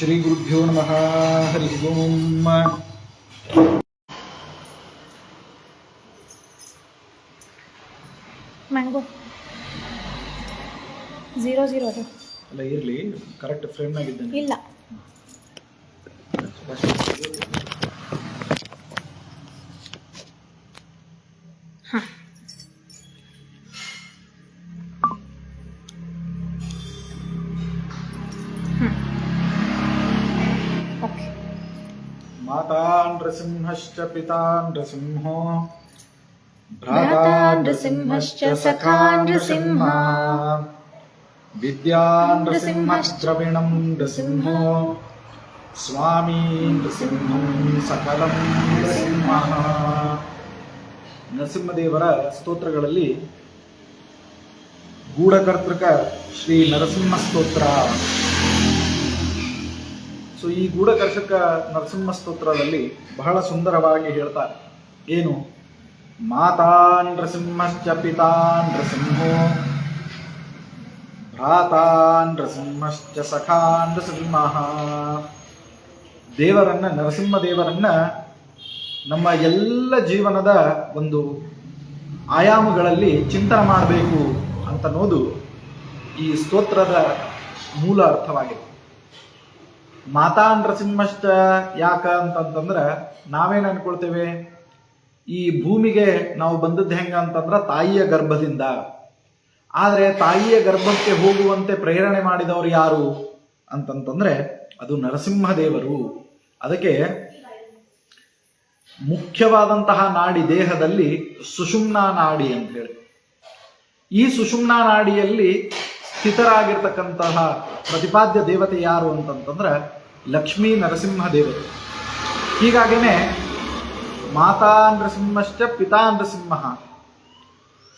ಶ್ರೀ ಗುರುಭ್ಯೋ ನಮಃ. ಹರಿ ಓಂ. ಮ್ಯಾಂಗೋ 00 ಅದು ಅಲ್ಲ ಇರಲಿ, ಕರೆಕ್ಟ್ ಫ್ರೇಮ್ನಾಗಿದ್ದೇನೆ. ಇಲ್ಲ ಹಾಂ ಓಕೆ. ಮಾತಾ ನೃಸಿಂಹಶ್ಚ ಪಿತಾ ನೃಸಿಂಹೋ ಭ್ರಾತಾ ನೃಸಿಂಹಶ್ಚ ಸಖಾ ನೃಸಿಂಹ ವಿದ್ಯಾ ನೃಸಿಂಹಶ್ಚ್ರವಿಣಂ ನೃಸಿಂಹೋ ಸ್ವಾಮಿ ನೃಸಿಂಹಂ ಸಕಲಂ ನೃಸಿಂಹ. ನರಸಿಂಹದೇವರ ಸ್ತೋತ್ರಗಳಲ್ಲಿ ಗೂಢಕರ್ತೃಕ ಶ್ರೀ ನರಸಿಂಹ ಸ್ತೋತ್ರ. ಸೊ ಈ ಗೂಢಕರ್ಷಕ ನರಸಿಂಹ ಸ್ತೋತ್ರದಲ್ಲಿ ಬಹಳ ಸುಂದರವಾಗಿ ಹೇಳ್ತಾರೆ. ಏನು? ಮಾತಾ ನೃಸಿಂಹಶ್ಚ ಪಿತಾ ನೃಸಿಂಹೋ ಭ್ರಾತಾ ನೃಸಿಂಹಶ್ಚ ಸಖಾ ನೃಸಿಂಹ. ದೇವರನ್ನ, ನರಸಿಂಹ ದೇವರನ್ನ ನಮ್ಮ ಎಲ್ಲ ಜೀವನದ ಒಂದು ಆಯಾಮಗಳಲ್ಲಿ ಚಿಂತನೆ ಮಾಡಬೇಕು ಅಂತನ್ನೋದು ಈ ಸ್ತೋತ್ರದ ಮೂಲ ಅರ್ಥವಾಗಿದೆ. ಮಾತಾ ನೃಸಿಂಹಶ್ಚ ಯಾಕ ಅಂತಂತಂದ್ರೆ ನಾವೇನು ಅನ್ಕೊಳ್ತೇವೆ, ಈ ಭೂಮಿಗೆ ನಾವು ಬಂದದ್ದು ಹೆಂಗ ಅಂತಂದ್ರೆ ತಾಯಿಯ ಗರ್ಭದಿಂದ. ಆದರೆ ತಾಯಿಯ ಗರ್ಭಕ್ಕೆ ಹೋಗುವಂತೆ ಪ್ರೇರಣೆ ಮಾಡಿದವರು ಯಾರು ಅಂತಂತಂದ್ರೆ ಅದು ನರಸಿಂಹದೇವರು. ಅದಕ್ಕೆ ಮುಖ್ಯವಾದಂತಹ ನಾಡಿ ದೇಹದಲ್ಲಿ ಸುಷುಮ್ನಾ ನಾಡಿ ಅಂತ ಹೇಳಿ, ಈ ಸುಷುಮ್ನಾ ನಾಡಿಯಲ್ಲಿ ಸ್ಥಿತರಾಗಿರ್ತಕ್ಕಂತಹ ಪ್ರತಿಪಾದ್ಯ ದೇವತೆ ಯಾರು ಅಂತಂತಂದ್ರೆ ಲಕ್ಷ್ಮೀ ನರಸಿಂಹ ದೇವರು. ಹೀಗಾಗಿನೇ ಮಾತಾ ನೃಸಿಂಹಶ್ಚ ಪಿತಾ ನೃಸಿಂಹ.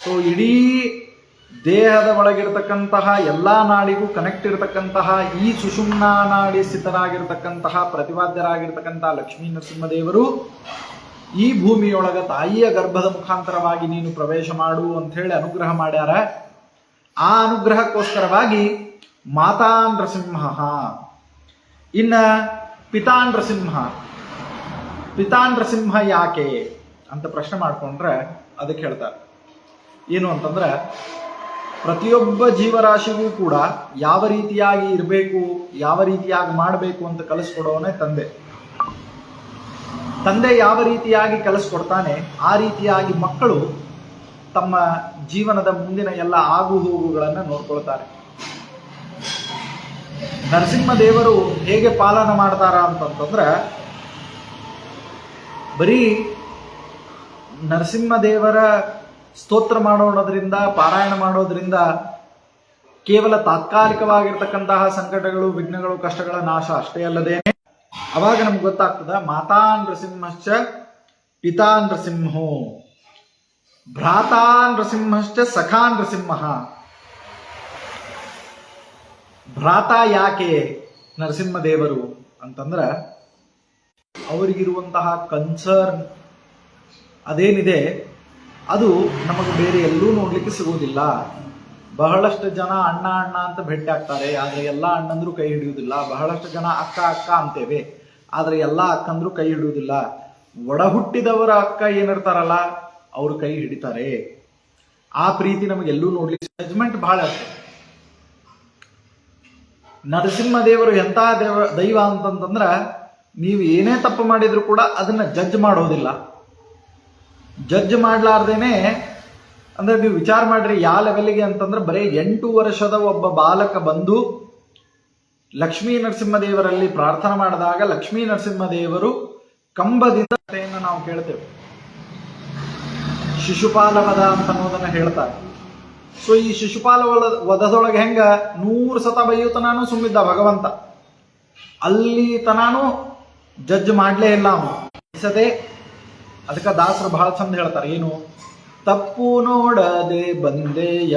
ಸೊ ಇಡೀ ದೇಹದ ಒಳಗಿರ್ತಕ್ಕಂತಹ ಎಲ್ಲಾ ನಾಡಿಗೂ ಕನೆಕ್ಟ್ ಇರತಕ್ಕಂತಹ ಈ ಸುಷುಮ್ನಾ ನಾಡಿ ಸ್ಥಿತರಾಗಿರ್ತಕ್ಕಂತಹ ಪ್ರತಿಪಾದ್ಯರಾಗಿರ್ತಕ್ಕಂತಹ ಲಕ್ಷ್ಮೀ ನರಸಿಂಹದೇವರು ಈ ಭೂಮಿಯೊಳಗ ತಾಯಿಯ ಗರ್ಭದ ಮುಖಾಂತರವಾಗಿ ನೀನು ಪ್ರವೇಶ ಮಾಡು ಅಂತ ಹೇಳಿ ಅನುಗ್ರಹ ಮಾಡ್ಯಾರ. ಆ ಅನುಗ್ರಹಕ್ಕೋಸ್ಕರವಾಗಿ ಮಾತಾ ನೃಸಿಂಹ. ಇನ್ನ ಪಿತಾ ನೃಸಿಂಹ. ಪಿತಾ ನೃಸಿಂಹ ಯಾಕೆ ಅಂತ ಪ್ರಶ್ನೆ ಮಾಡ್ಕೊಂಡ್ರೆ ಅದಕ್ಕೆ ಹೇಳ್ತಾರೆ ಏನು ಅಂತಂದ್ರೆ, ಪ್ರತಿಯೊಬ್ಬ ಜೀವರಾಶಿಗೂ ಕೂಡ ಯಾವ ರೀತಿಯಾಗಿ ಇರಬೇಕು, ಯಾವ ರೀತಿಯಾಗಿ ಮಾಡಬೇಕು ಅಂತ ಕಲಿಸ್ಕೊಡೋನೇ ತಂದೆ. ತಂದೆ ಯಾವ ರೀತಿಯಾಗಿ ಕಲಿಸ್ಕೊಡ್ತಾನೆ ಆ ರೀತಿಯಾಗಿ ಮಕ್ಕಳು ತಮ್ಮ ಜೀವನದ ಮುಂದಿನ ಎಲ್ಲ ಆಗು ಹೋಗುಗಳನ್ನು ನೋಡ್ಕೊಳ್ತಾರೆ. ನರಸಿಂಹದೇವರು ಹೇಗೆ ಪಾಲನ ಮಾಡ್ತಾರ ಅಂತಂತಂದ್ರೆ, ಬರೀ ನರಸಿಂಹದೇವರ ಸ್ತೋತ್ರ ಮಾಡೋದ್ರಿಂದ, ಪಾರಾಯಣ ಮಾಡೋದ್ರಿಂದ ಕೇವಲ ತಾತ್ಕಾಲಿಕವಾಗಿರ್ತಕ್ಕಂತಹ ಸಂಕಟಗಳು, ವಿಘ್ನಗಳು, ಕಷ್ಟಗಳ ನಾಶ ಅಷ್ಟೇ ಅಲ್ಲದೇನೆ ಅವಾಗ ನಮ್ಗೆ ಗೊತ್ತಾಗ್ತದ ಮಾತಾ ನೃಸಿಂಹಶ್ಚ ಪಿತಾ ನೃಸಿಂಹೋ ಭ್ರಾತಾ ನೃಸಿಂಹಶ್ಚ ಸಖಾ ನೃಸಿಂಹ. ಭ್ರಾತಾ ಯಾಕೆ ನರಸಿಂಹದೇವರು ಅಂತಂದ್ರೆ, ಅವರಿಗಿರುವಂತಹ ಕನ್ಸರ್ನ್ ಅದೇನಿದೆ ಅದು ನಮಗೆ ಬೇರೆ ಎಲ್ಲೂ ನೋಡ್ಲಿಕ್ಕೆ ಸಿಗುವುದಿಲ್ಲ. ಬಹಳಷ್ಟು ಜನ ಅಣ್ಣ ಅಣ್ಣ ಅಂತ ಭೇಟಿ ಆಗ್ತಾರೆ, ಆದ್ರೆ ಎಲ್ಲ ಅಣ್ಣಂದ್ರು ಕೈ ಹಿಡಿಯುವುದಿಲ್ಲ. ಬಹಳಷ್ಟು ಜನ ಅಕ್ಕ ಅಕ್ಕ ಅಂತೇವೆ, ಆದ್ರೆ ಎಲ್ಲ ಅಕ್ಕಂದ್ರು ಕೈ ಹಿಡಿಯುವುದಿಲ್ಲ. ಒಡ ಹುಟ್ಟಿದವರ ಅಕ್ಕ ಏನಿರ್ತಾರಲ್ಲ ಅವ್ರು ಕೈ ಹಿಡಿತಾರೆ. ಆ ಪ್ರೀತಿ ನಮಗೆಲ್ಲೂ ನೋಡ್ಲಿಕ್ಕೆ, ಜಜ್ಮೆಂಟ್ ಬಹಳ ಇರ್ತದೆ. ನರಸಿಂಹದೇವರು ಎಂಥ ದೈವ ಅಂತಂತಂದ್ರ, ನೀವು ಏನೇ ತಪ್ಪು ಮಾಡಿದ್ರು ಕೂಡ ಅದನ್ನ ಜಡ್ಜ್ ಮಾಡೋದಿಲ್ಲ. ಜಡ್ಜ್ ಮಾಡ್ಲಾರ್ದೇನೆ ಅಂದ್ರೆ ನೀವು ವಿಚಾರ ಮಾಡ್ರಿ ಯಾವ ಲೆವೆಲ್ಗೆ ಅಂತಂದ್ರೆ, ಬರೀ 8 ವರ್ಷದ ಒಬ್ಬ ಬಾಲಕ ಬಂದು ಲಕ್ಷ್ಮೀ ನರಸಿಂಹದೇವರಲ್ಲಿ ಪ್ರಾರ್ಥನೆ ಮಾಡಿದಾಗ ಲಕ್ಷ್ಮೀ ನರಸಿಂಹದೇವರು ಕಂಬದಿಂದ ನಾವು ಕೇಳ್ತೇವೆ. ಶಿಶುಪಾಲ ವಧ ಅಂತ ಅನ್ನೋದನ್ನ ಹೇಳ್ತಾರೆ. ಸೊ ಈ ಶಿಶುಪಾಲ ವಧದೊಳಗೆ ಹೆಂಗ 100 ಸತ ಬೈಯುತನಾನು ಸುಮ್ಮಿದ್ದ ಭಗವಂತ, ಅಲ್ಲಿ ತನಾನು ಜಡ್ಜ್ ಮಾಡ್ಲೇ ಇಲ್ಲ ಅವನು. ಅದಕ್ಕೆ ದಾಸರು ಬಹಳ ಚಂದ ಹೇಳ್ತಾರೆ ಏನು, ತಪ್ಪು ನೋಡದೆ ಬಂದೆಯ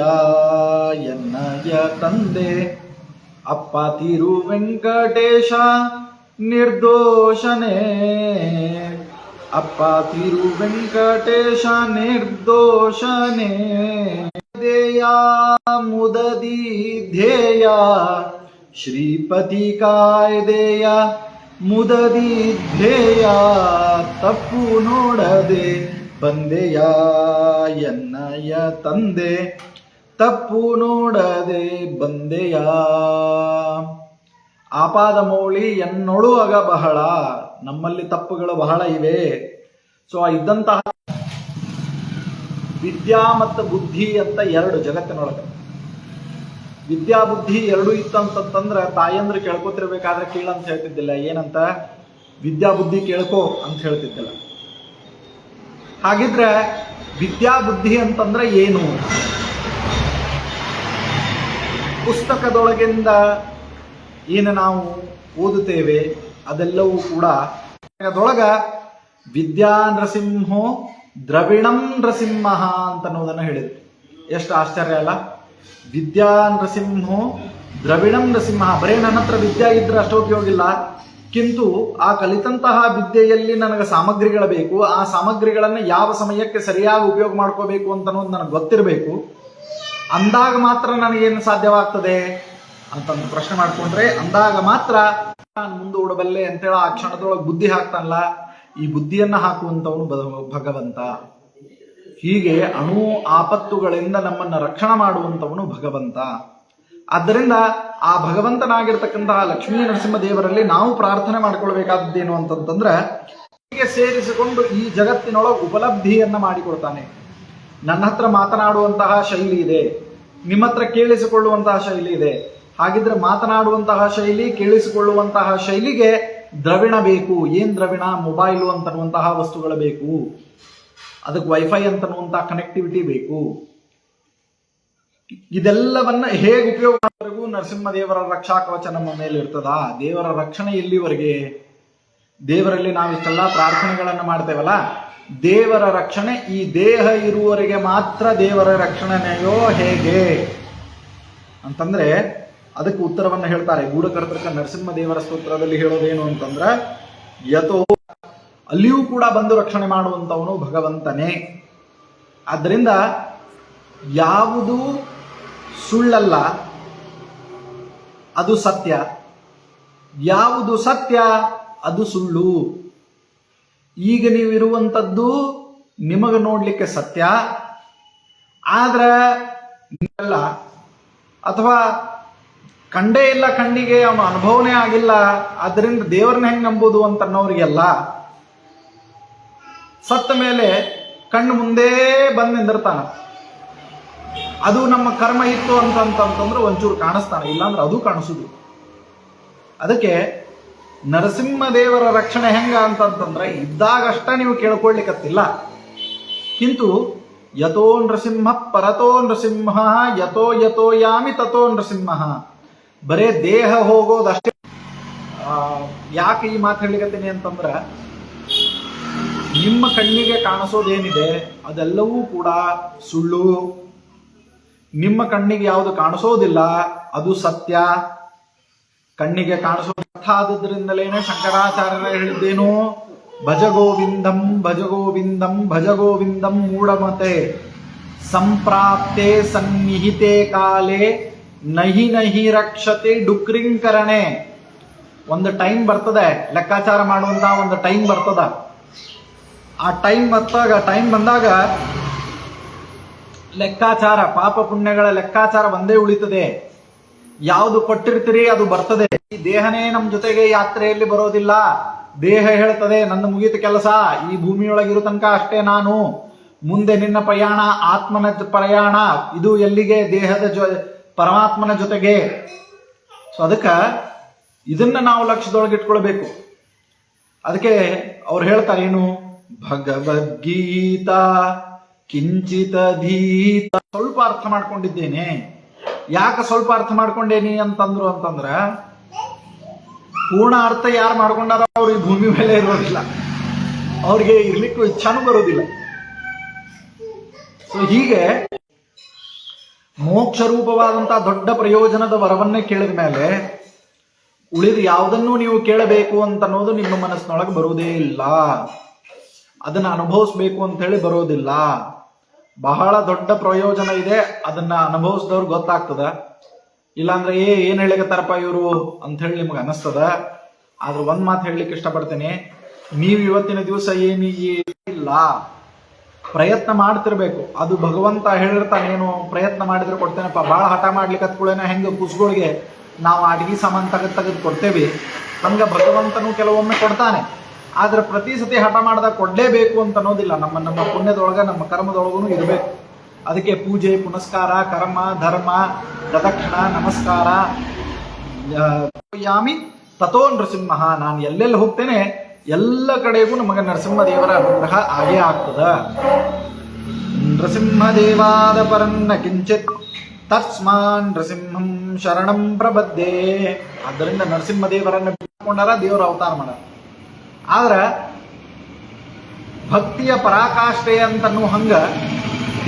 ಎನ್ನಯ ತಂದೆ, ಅಪ್ಪ ತಿರು ವೆಂಕಟೇಶ ನಿರ್ದೋಷನೇ, ಅಪ್ಪ ತಿರು ವೆಂಕಟೇಶ ನಿರ್ದೋಷನೇ, ದೇಯ ಮುದದಿ ಧ್ಯೇಯ ಶ್ರೀಪತಿ ಕಾಯ್ದೆಯ ಮುದದಿ ಧ್ಯೇಯ ತಪ್ಪು ನೋಡದೆ ಬಂದೆಯ ಎನ್ನಯ ತಂದೆ ತಪ್ಪು ನೋಡದೆ ಬಂದೆಯ. ಆಪಾದ ಮೌಳಿ ಎನ್ನೊಳು ಅಗ ಬಹಳ, ನಮ್ಮಲ್ಲಿ ತಪ್ಪುಗಳು ಬಹಳ ಇವೆ. ಸೊ ಇದ್ದಂತಹ ವಿದ್ಯಾ ಮತ್ತು ಬುದ್ಧಿ ಅಂತ ಎರಡು ಜಗತ್ತಿನೊಳಗೆ. ವಿದ್ಯಾ ಬುದ್ಧಿ ಎರಡು ಇತ್ತಂತಂದ್ರೆ ತಾಯಂದ್ರೆ ಕೇಳ್ಕೊತಿರ್ಬೇಕಾದ್ರೆ ಕೇಳಂತ ಹೇಳ್ತಿದ್ದಿಲ್ಲ. ಏನಂತ? ವಿದ್ಯಾ ಬುದ್ಧಿ ಕೇಳ್ಕೋ ಅಂತ ಹೇಳ್ತಿದ್ದಿಲ್ಲ. ಹಾಗಿದ್ರೆ ವಿದ್ಯಾ ಬುದ್ಧಿ ಅಂತಂದ್ರೆ ಏನು? ಪುಸ್ತಕದೊಳಗಿಂದ ಏನು ನಾವು ಓದುತ್ತೇವೆ ಅದೆಲ್ಲವೂ ಕೂಡ ಅದರೊಳಗ ವಿದ್ಯಾ ನೃಸಿಂಹೋ ದ್ರವಿಣಂ ನೃಸಿಂಹ ಅಂತ ಅನ್ನೋದನ್ನು ಹೇಳಿದ್ರು. ಎಷ್ಟು ಆಶ್ಚರ್ಯ ಅಲ್ಲ? ವಿದ್ಯಾ ನೃಸಿಂಹೋ ದ್ರವಿಣಂ ನೃಸಿಂಹ. ಬರೇ ನನ್ನ ಹತ್ರ ವಿದ್ಯೆ ಇದ್ರೆ ಅಷ್ಟೋಪಯೋಗ ಇಲ್ಲ, ಕಿಂತು ಆ ಕಲಿತಂತಹ ವಿದ್ಯೆಯಲ್ಲಿ ನನಗೆ ಸಾಮಗ್ರಿಗಳು ಬೇಕು. ಆ ಸಾಮಗ್ರಿಗಳನ್ನು ಯಾವ ಸಮಯಕ್ಕೆ ಸರಿಯಾಗಿ ಉಪಯೋಗ ಮಾಡ್ಕೋಬೇಕು ಅಂತ ಅನ್ನೋದು ನನಗೆ ಗೊತ್ತಿರಬೇಕು. ಅಂದಾಗ ಮಾತ್ರ ನನಗೇನು ಸಾಧ್ಯವಾಗ್ತದೆ ಅಂತಂದು ಪ್ರಶ್ನೆ ಮಾಡ್ಕೊಂಡ್ರೆ, ಅಂದಾಗ ಮಾತ್ರ ನಾನು ಮುಂದೂಡಬಲ್ಲೆ ಅಂತೇಳಿ ಆ ಕ್ಷಣದೊಳಗೆ ಬುದ್ಧಿ ಹಾಕ್ತಾನಲ್ಲ, ಈ ಬುದ್ಧಿಯನ್ನ ಹಾಕುವಂತವನು ಭಗವಂತ. ಹೀಗೆ ಅಣು ಆಪತ್ತುಗಳಿಂದ ನಮ್ಮನ್ನು ರಕ್ಷಣೆ ಮಾಡುವಂತವನು ಭಗವಂತ. ಆದ್ದರಿಂದ ಆ ಭಗವಂತನಾಗಿರ್ತಕ್ಕಂತಹ ಲಕ್ಷ್ಮೀ ನರಸಿಂಹ ದೇವರಲ್ಲಿ ನಾವು ಪ್ರಾರ್ಥನೆ ಮಾಡ್ಕೊಳ್ಬೇಕಾದದ್ದೇನು ಅಂತಂತಂದ್ರೆ, ಹೀಗೆ ಸೇರಿಸಿಕೊಂಡು ಈ ಜಗತ್ತಿನೊಳಗೆ ಉಪಲಬ್ಧಿಯನ್ನ ಮಾಡಿಕೊಡ್ತಾನೆ. ನನ್ನ ಹತ್ರ ಮಾತನಾಡುವಂತಹ ಶೈಲಿ ಇದೆ, ನಿಮ್ಮ ಹತ್ರ ಕೇಳಿಸಿಕೊಳ್ಳುವಂತಹ ಶೈಲಿ ಇದೆ. ಹಾಗಿದ್ರೆ ಮಾತನಾಡುವಂತಹ ಶೈಲಿ, ಕೇಳಿಸಿಕೊಳ್ಳುವಂತಹ ಶೈಲಿಗೆ ದ್ರವಿಣ ಬೇಕು. ಏನ್ ದ್ರವಿಣ? ಮೊಬೈಲು ಅಂತನ್ನುವಂತಹ ವಸ್ತುಗಳು ಬೇಕು, ಅದಕ್ಕೆ ವೈಫೈ ಅಂತನ್ನುವಂತಹ ಕನೆಕ್ಟಿವಿಟಿ ಬೇಕು. ಇದೆಲ್ಲವನ್ನ ಹೇಗೆ ಉಪಯೋಗ ಮಾಡೋವರೆಗೂ ನರಸಿಂಹದೇವರ ರಕ್ಷಾ ಕವಚ ನಮ್ಮ ಮೇಲೆ ಇರ್ತದ. ದೇವರ ರಕ್ಷಣೆ ಎಲ್ಲಿವರೆಗೆ? ದೇವರಲ್ಲಿ ನಾವು ಇಷ್ಟೆಲ್ಲ ಪ್ರಾರ್ಥನೆಗಳನ್ನ ಮಾಡ್ತೇವಲ್ಲ, ದೇವರ ರಕ್ಷಣೆ ಈ ದೇಹ ಇರುವವರೆಗೆ ಮಾತ್ರ. ದೇವರ ರಕ್ಷಣೆಯೋ ಹೇಗೆ ಅಂತಂದ್ರೆ ಅದಕ್ಕೆ ಉತ್ತರವನ್ನ ಹೇಳ್ತಾರೆ ಗೂಢಕರ್ತೃಕ ನರಸಿಂಹದೇವರ ಸ್ತೋತ್ರದಲ್ಲಿ. ಹೇಳೋದೇನು ಅಂತಂದ್ರ, ಯಥೋ ಅಲ್ಲಿಯೂ ಕೂಡ ಬಂದು ರಕ್ಷಣೆ ಮಾಡುವಂತವನು ಭಗವಂತನೇ. ಆದ್ದರಿಂದ ಯಾವುದು ಸುಳ್ಳಲ್ಲ ಅದು ಸತ್ಯ, ಯಾವುದು ಸತ್ಯ ಅದು ಸುಳ್ಳು. ಈಗ ನೀವಿರುವಂಥದ್ದು ನಿಮಗೆ ನೋಡ್ಲಿಕ್ಕೆ ಸತ್ಯ, ಆದ್ರೆ ಇಲ್ಲ, ಅಥವಾ ಕಂಡೇ ಇಲ್ಲ, ಕಣ್ಣಿಗೆ ಅವನ ಅನುಭವನೇ ಆಗಿಲ್ಲ, ಅದರಿಂದ ದೇವರನ್ನ ಹೆಂಗ್ ನಂಬೋದು ಅಂತ ಅನ್ನೋರಿಗೆಲ್ಲ ಸತ್ತ ಮೇಲೆ ಕಣ್ಣು ಮುಂದೆ ಬಂದು ನಿಂದಿರ್ತಾನ. ಅದು ನಮ್ಮ ಕರ್ಮ ಇತ್ತು ಅಂತಂತಂದ್ರೆ ಒಂಚೂರು ಕಾಣಿಸ್ತಾನೆ, ಇಲ್ಲಾಂದ್ರೆ ಅದು ಕಾಣಿಸುದು. ಅದಕ್ಕೆ ನರಸಿಂಹದೇವರ ರಕ್ಷಣೆ ಹೆಂಗ ಅಂತಂತಂದ್ರೆ ಇದ್ದಾಗಷ್ಟ ನೀವು ಕೇಳ್ಕೊಳ್ಲಿಕ್ಕತ್ತಿಲ್ಲ. ಕಿಂತು ಯಥೋ ನೃಸಿಂಹ ಪರತೋ ನೃಸಿಂಹ ಯಥೋ ಯಥೋ ಯಾಮಿ ತಥೋ ನೃಸಿಂಹ. ಬರೇ ದೇಹ ಹೋಗೋದಷ್ಟೇ. ಯಾಕೆ ಈ ಮಾತು ಹೇಳಿಕತ್ತೀನಿ ಅಂತಂದ್ರ, ನಿಮ್ಮ ಕಣ್ಣಿಗೆ ಕಾಣಿಸೋದೇನಿದೆ ಅದೆಲ್ಲವೂ ಕೂಡ ಸುಳ್ಳು. ನಿಮ್ಮ ಕಣ್ಣಿಗೆ ಯಾವುದು ಕಾಣಿಸೋದಿಲ್ಲ ಅದು ಸತ್ಯ. ಕಣ್ಣಿಗೆ ಕಾಣಿಸೋದು ಅರ್ಥ ಆದದ್ರಿಂದಲೇನೆ ಶಂಕರಾಚಾರ್ಯರ ಹೇಳಿದ್ದೇನು, ಭಜಗೋವಿಂದಂ ಭಜಗೋವಿಂದಂ ಭಜಗೋವಿಂದಂ ಮೂಢಮತೆ ಸಂಪ್ರಾಪ್ತೆ ಸನ್ನಿಹಿತೆ ಕಾಲೇ ನಹಿ ನಹಿ ರಕ್ಷತೆ ಡುಕ್ರಿಂಕರಣೆ. ಒಂದು ಟೈಮ್ ಬರ್ತದೆ, ಲೆಕ್ಕಾಚಾರ ಮಾಡುವಂತ ಒಂದು ಟೈಮ್ ಬರ್ತದ. ಆ ಟೈಮ್ ಬಂದಾಗ ಲೆಕ್ಕಾಚಾರ, ಪಾಪ ಪುಣ್ಯಗಳ ಲೆಕ್ಕಾಚಾರ ಒಂದೇ ಉಳಿತದೆ. ಯಾವುದು ಕೊಟ್ಟಿರ್ತೀರಿ ಅದು ಬರ್ತದೆ. ಈ ದೇಹನೇ ನಮ್ಮ ಜೊತೆಗೆ ಯಾತ್ರೆಯಲ್ಲಿ ಬರೋದಿಲ್ಲ. ದೇಹ ಹೇಳ್ತದೆ ನನ್ನ ಮುಗಿತ ಕೆಲಸ, ಈ ಭೂಮಿಯೊಳಗಿರೋ ತನಕ ಅಷ್ಟೇ ನಾನು, ಮುಂದೆ ನಿನ್ನ ಪ್ರಯಾಣ ಆತ್ಮನ ಪ್ರಯಾಣ, ಇದು ಎಲ್ಲಿಗೆ? ದೇಹದ ಪರಮಾತ್ಮನ ಜೊತೆಗೆ. ಸೊ ಅದಕ್ಕೆ ಇದನ್ನ ನಾವು ಲಕ್ಷ್ಯದೊಳಗಿಟ್ಕೊಳ್ಬೇಕು. ಅದಕ್ಕೆ ಅವ್ರು ಹೇಳ್ತಾರೆ ಏನು, ಭಗವದ್ಗೀತಾ ಕಿಂಚಿತಧೀತ. ಸ್ವಲ್ಪ ಅರ್ಥ ಮಾಡ್ಕೊಂಡಿದ್ದೇನೆ. ಯಾಕೆ ಸ್ವಲ್ಪ ಅರ್ಥ ಮಾಡ್ಕೊಂಡೇನಿ ಅಂತಂದ್ರ ಪೂರ್ಣ ಅರ್ಥ ಯಾರು ಮಾಡ್ಕೊಂಡಾರ ಅವ್ರು ಈ ಭೂಮಿ ಮೇಲೆ ಇರೋದಿಲ್ಲ, ಅವ್ರಿಗೆ ಇರ್ಲಿಕ್ಕೂ ಇಚ್ಛಾನೂ ಬರೋದಿಲ್ಲ. ಸೊ ಹೀಗೆ ಮೋಕ್ಷ ರೂಪವಾದಂತಹ ದೊಡ್ಡ ಪ್ರಯೋಜನದ ವರವನ್ನೇ ಕೇಳಿದ ಮೇಲೆ ಉಳಿದು ಯಾವುದನ್ನೂ ನೀವು ಕೇಳಬೇಕು ಅಂತ ಅನ್ನೋದು ನಿಮ್ಮ ಮನಸ್ಸಿನೊಳಗೆ ಬರುವುದೇ ಇಲ್ಲ. ಅದನ್ನ ಅನುಭವಿಸ್ಬೇಕು ಅಂತ ಹೇಳಿ ಬರೋದಿಲ್ಲ. ಬಹಳ ದೊಡ್ಡ ಪ್ರಯೋಜನ ಇದೆ, ಅದನ್ನ ಅನುಭವಿಸಿದವ್ರು ಗೊತ್ತಾಗ್ತದ. ಇಲ್ಲಾಂದ್ರೆ ಏನ್ ಹೇಳಿಕತ್ತಾರಪ್ಪ ಇವರು ಅಂತ ಹೇಳಿ ನಿಮ್ಗೆ ಅನಿಸ್ತದ. ಆದ್ರೆ ಒಂದ್ ಮಾತು ಹೇಳಲಿಕ್ಕೆ ಇಷ್ಟಪಡ್ತೇನೆ, ನೀವು ಇವತ್ತಿನ ದಿವಸ ಇಲ್ಲ, ಪ್ರಯತ್ನ ಮಾಡ್ತಿರ್ಬೇಕು. ಅದು ಭಗವಂತ ಹೇಳಿರ್ತಾನೇನು, ಪ್ರಯತ್ನ ಮಾಡಿದ್ರೆ ಕೊಡ್ತೇನಪ್ಪ. ಭಾಳ ಹಠ ಮಾಡ್ಲಿಕ್ಕೆ ಹತ್ಕೊಳ್ಳೇನ ಹೆಂಗೆ ಕುಸ್ಗಳಿಗೆ ನಾವು ಅಡಿಗೆ ಸಾಮಾನು ತೆಗೆದು ಕೊಡ್ತೇವೆ, ಹಂಗ ಭಗವಂತನು ಕೆಲವೊಮ್ಮೆ ಕೊಡ್ತಾನೆ. ಆದ್ರೆ ಪ್ರತಿ ಸತಿ ಹಠ ಮಾಡಿದಾಗ ಕೊಡ್ಲೇಬೇಕು ಅಂತ ಅನ್ನೋದಿಲ್ಲ. ನಮ್ಮ ಪುಣ್ಯದೊಳಗ ನಮ್ಮ ಕರ್ಮದೊಳಗೂ ಇರಬೇಕು. ಅದಕ್ಕೆ ಪೂಜೆ ಪುನಸ್ಕಾರ, ಕರ್ಮ, ಧರ್ಮ, ಪ್ರದಕ್ಷಿಣ, ನಮಸ್ಕಾರ ಯಾಮಿ ತಥೋ ನೃಸಿಂಹ. ನಾನು ಎಲ್ಲೆಲ್ಲಿ ಹೋಗ್ತೇನೆ ಎಲ್ಲ ಕಡೆಗೂ ನಮಗೆ ನರಸಿಂಹದೇವರ ಅನುಗ್ರಹ ಆಗೇ ಆಗ್ತದ. ನೃಸಿಂಹದೇವಾದ ಪರನ್ನ ಕಿಂಚಿತ್ ತಸ್ಮಾನ್ ನೃಸಿಂಹಂ ಶರಣಂ ಪ್ರಬದ್ಧೆ. ಆದ್ದರಿಂದ ನರಸಿಂಹದೇವರನ್ನ ಬಿಟ್ಕೊಂಡಾರ ದೇವರ ಅವತಾರ ಮಾಡ. ಆದ್ರ ಭಕ್ತಿಯ ಪರಾಕಾಷ್ಠೆ ಅಂತನೂ ಹಂಗ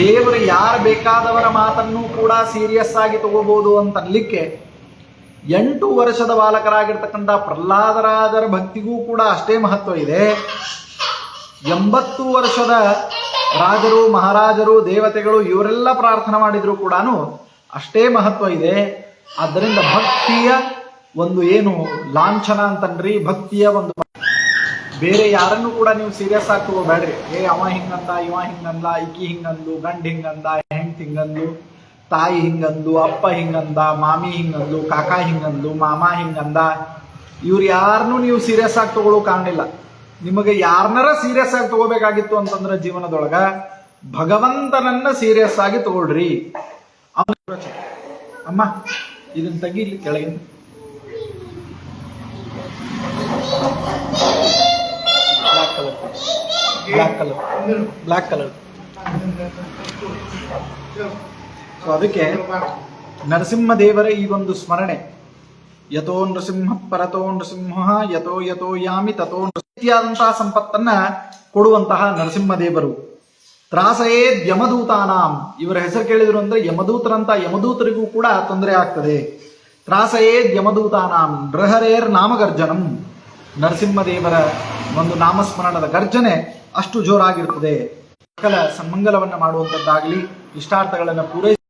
ದೇವರು ಯಾರು ಬೇಕಾದವರ ಮಾತನ್ನು ಕೂಡ ಸೀರಿಯಸ್ ಆಗಿ ತಗೋಬಹುದು ಅಂತ ಅನ್ಲಿಕ್ಕೆ 8 ವರ್ಷದ ಬಾಲಕರಾಗಿರ್ತಕ್ಕಂಥ ಪ್ರಹ್ಲಾದರಾಜರ ಭಕ್ತಿಗೂ ಕೂಡ ಅಷ್ಟೇ ಮಹತ್ವ ಇದೆ. 80 ವರ್ಷದ ರಾಜರು, ಮಹಾರಾಜರು, ದೇವತೆಗಳು ಇವರೆಲ್ಲ ಪ್ರಾರ್ಥನೆ ಮಾಡಿದ್ರು ಕೂಡ ಅಷ್ಟೇ ಮಹತ್ವ ಇದೆ. ಆದ್ದರಿಂದ ಭಕ್ತಿಯ ಒಂದು ಏನು ಲಾಂಛನ ಅಂತನ್ರಿ, ಭಕ್ತಿಯ ಒಂದು ಬೇರೆ ಯಾರನ್ನು ಕೂಡ ನೀವು ಸೀರಿಯಸ್ ಆಗಿ ತಗೋಬೇಡ್ರಿ. ಅವ ಹಿಂಗಂದ, ಇವ ಹಿಂಗಂದ, ಇಕಿ ಹಿಂಗಂದು, ಗಂಡ ಹಿಂಗಂದ, ಹೆಂಡತಿ ಹಿಂಗಂದು, ತಾಯಿ ಹಿಂಗಂದು, ಅಪ್ಪ ಹಿಂಗಂದ, ಮಾಮಿ ಹಿಂಗಂದು, ಕಾಕ ಹಿಂಗಂದು, ಮಾಮ ಹಿಂಗಂದ. ಇವ್ರು ಯಾರನ್ನೂ ನೀವು ಸೀರಿಯಸ್ ಆಗಿ ತಗೊಳ್ಳೋ ಕಾರಣಿಲ್ಲ. ನಿಮಗೆ ಯಾರನ್ನಾರ ಸೀರಿಯಸ್ ಆಗಿ ತಗೋಬೇಕಾಗಿತ್ತು ಅಂತಂದ್ರೆ ಜೀವನದೊಳಗ ಭಗವಂತನನ್ನ ಸೀರಿಯಸ್ ಆಗಿ ತಗೊಳ್ರಿ. ಅಮ್ಮ ಇದನ್ನ ತೆಗೀಲಿ ಕೆಳಗಿನ. Black colour. ಸೊ ಅದಕ್ಕೆ ನರಸಿಂಹದೇವರ ಈ ಒಂದು ಸ್ಮರಣೆ, ಯಥೋ ನೃಸಿಂಹ ಪರತೋ ನೃಸಿಂಹ ಯಥೋ ಯಥೋ ಯಾಮಿ ತಥೋ ನೃತ್ಯಾದಂತಹ ಸಂಪತ್ತನ್ನ ಕೊಡುವಂತಹ ನರಸಿಂಹದೇವರು. ತ್ರಾಸಯೇ ಯಮದೂತಾನಾಂ, ಇವರ ಹೆಸರು ಕೇಳಿದ್ರು ಅಂದ್ರೆ ಯಮದೂತರಂತ ಯಮದೂತರಿಗೂ ಕೂಡ ತೊಂದರೆ ಆಗ್ತದೆ. ತ್ರಾಸಯೇ ಯಮದೂತಾನಾಂ ನೃಹರೇರ್ ನಾಮಗರ್ಜನಂ. ನರಸಿಂಹದೇವರ ಒಂದು ನಾಮಸ್ಮರಣದ ಗರ್ಜನೆ ಅಷ್ಟು ಜೋರಾಗಿರ್ತದೆ. ಸಕಲ ಸನ್ಮಂಗಲವನ್ನ ಮಾಡುವಂಥದ್ದಾಗಲಿ, ಇಷ್ಟಾರ್ಥಗಳನ್ನು ಪೂರೈಸಿ